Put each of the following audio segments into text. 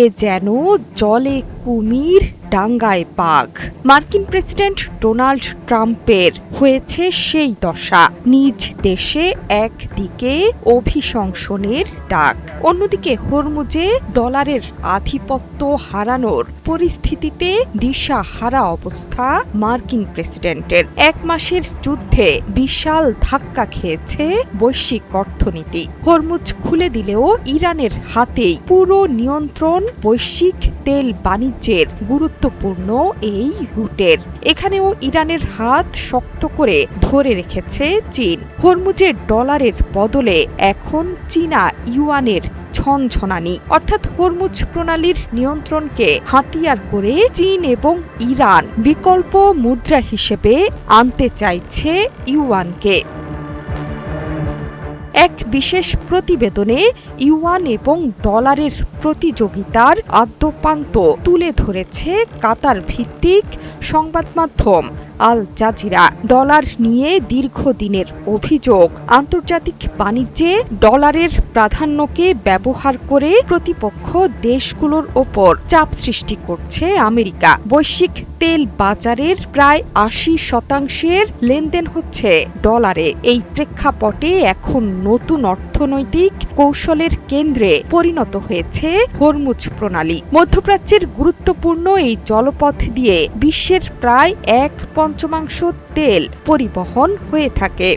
এ যেন জলে কুমির ডাঙ্গায় বাঘ। মার্কিন প্রেসিডেন্ট ডোনাল্ড ট্রাম্পের হয়েছে সেই দশা। নিজ দেশে একদিকে অভিশংসনের ডাক, অন্যদিকে হরমুজে ডলারের আধিপত্য হারানোর পরিস্থিতিতে দিশাহারা অবস্থা মার্কিন প্রেসিডেন্টের। 1 মাসের যুদ্ধে বিশাল ধাক্কা খেয়েছে বৈশ্বিক অর্থনীতি। হরমুজ খুলে দিলেও ইরানের হাতেই পুরো নিয়ন্ত্রণ বৈশ্বিক তেল বাণিজ্যের গুরুত্বপূর্ণ এই রুটের। এখানেও ইরানের হাত শক্ত করে ধরে রেখেছে চীন। হরমুজের ডলারের বদলে এখন চীনা ইউয়ানের ঝনঝনানি, অর্থাৎ হরমুজ প্রণালীর নিয়ন্ত্রণকে হাতিয়ার করে চীন এবং ইরান বিকল্প মুদ্রা হিসেবে আনতে চাইছে ইউয়ানকে। এক বিশেষ প্রতিবেদনে ইউয়ান এবং ডলারের প্রতিযোগিতার আদ্যোপান্ত তুলে ধরেছে কাতার ভিত্তিক সংবাদ মাধ্যম আল জাজিরা। ডলার নিয়ে দীর্ঘদিনের অভিযোগ, আন্তর্জাতিক বাণিজ্যে ডলারের প্রাধান্যকে ব্যবহার করে প্রতিপক্ষ দেশগুলোর ওপর চাপ সৃষ্টি করছে আমেরিকা। বৈশ্বিক তেল বাজারের প্রায় ৮০% লেনদেন হচ্ছে ডলারে। এই প্রেক্ষাপটে এখন নতুন অর্থনৈতিক কৌশলের কেন্দ্রে পরিণত হয়েছে হরমুজ প্রণালী। মধ্যপ্রাচ্যের গুরুত্বপূর্ণ এই জলপথ দিয়ে বিশ্বের প্রায় 1/5 তেল পরিবহন হয়ে থাকে।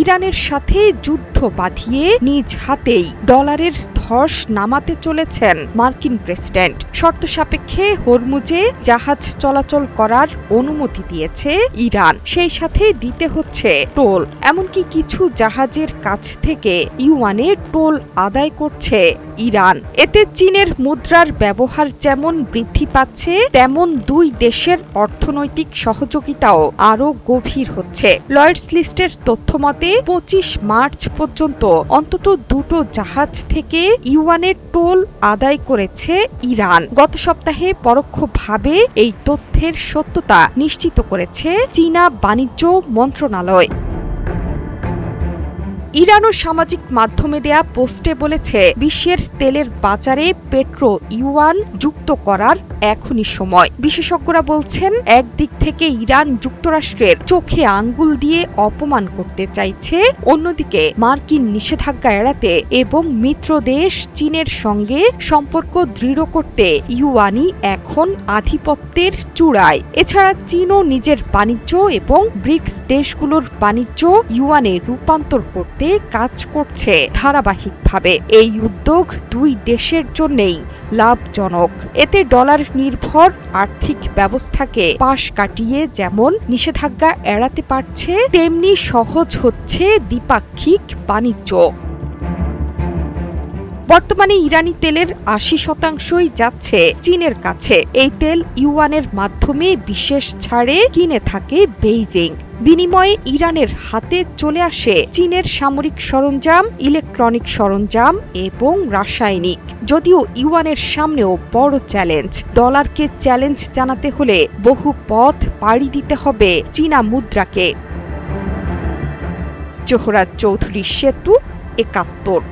ইরানের সাথে যুদ্ধ বাঁধিয়ে নিজ হাতেই ডলারের ধস নামাতে চলেছেন মার্কিন প্রেসিডেন্ট। শর্ত সাপেক্ষে হরমুজে জাহাজ চলাচল করার অনুমতি দিয়েছে ইরান, সেই সাথে দিতে হচ্ছে টোল। এমনকি কিছু জাহাজের কাছ থেকে ইউয়ানে টোল আদায় করছে ইরান। এতে চীনের মুদ্রার ব্যবহার যেমন বৃদ্ধি পাচ্ছে, তেমন দুই দেশের অর্থনৈতিক সহযোগিতাও আরও গভীর হচ্ছে। লয়েডস লিস্টের তথ্য মতে 25 মার্চ পর্যন্ত অন্তত 2টো জাহাজ থেকে ইউয়ানের টোল আদায় করেছে ইরান। গত সপ্তাহে পরোক্ষভাবে এই তথ্যের সত্যতা নিশ্চিত করেছে চীনা বাণিজ্য মন্ত্রণালয়। ইরানও সামাজিক মাধ্যমে দেয়া পোস্টে বলেছে, বিশ্বের তেলের বাজারে পেট্রো ইউয়ান যুক্ত করার এখনই সময়। বিশেষজ্ঞরা বলছেন, একদিক থেকে ইরান যুক্তরাষ্ট্রের চোখে আঙ্গুল দিয়ে অপমান করতে চাইছে, অন্যদিকে মার্কিন নিষেধাজ্ঞা এড়াতে এবং মিত্র দেশ চীনের সঙ্গে সম্পর্ক দৃঢ় করতে ইউয়ানই এখন আধিপত্যের চূড়ায়। এছাড়া চীনও নিজের বাণিজ্য এবং ব্রিক্স দেশগুলোর বাণিজ্য ইউয়ানে রূপান্তর করতে কাজ করছে ধারাবাহিকভাবে। এই উদ্যোগ দুই দেশের জন্যই লাভজনক। এতে ডলার নির্ভর আর্থিক ব্যবস্থাকে পাশ কাটিয়ে যেমন নিষেধাজ্ঞা এড়াতে পারছে, তেমনি সহজ হচ্ছে দ্বিপাক্ষিক বাণিজ্য। বর্তমানে ইরানি তেলের ৮০%ই যাচ্ছে চীনের কাছে। এই তেল ইউয়ানের মাধ্যমে বিশেষ ছাড়ে কিনে থাকে বেইজিং। বিনিময়ে ইরানের হাতে চলে আসে চীনের সামরিক সরঞ্জাম, ইলেকট্রনিক সরঞ্জাম এবং রাসায়নিক। যদিও ইউয়ানের সামনেও বড় চ্যালেঞ্জ। ডলারকে চ্যালেঞ্জ জানাতে হলে বহু পথ পাড়ি দিতে হবে চীনা মুদ্রাকে। জোহরা চৌধুরী সেতু, ৭১।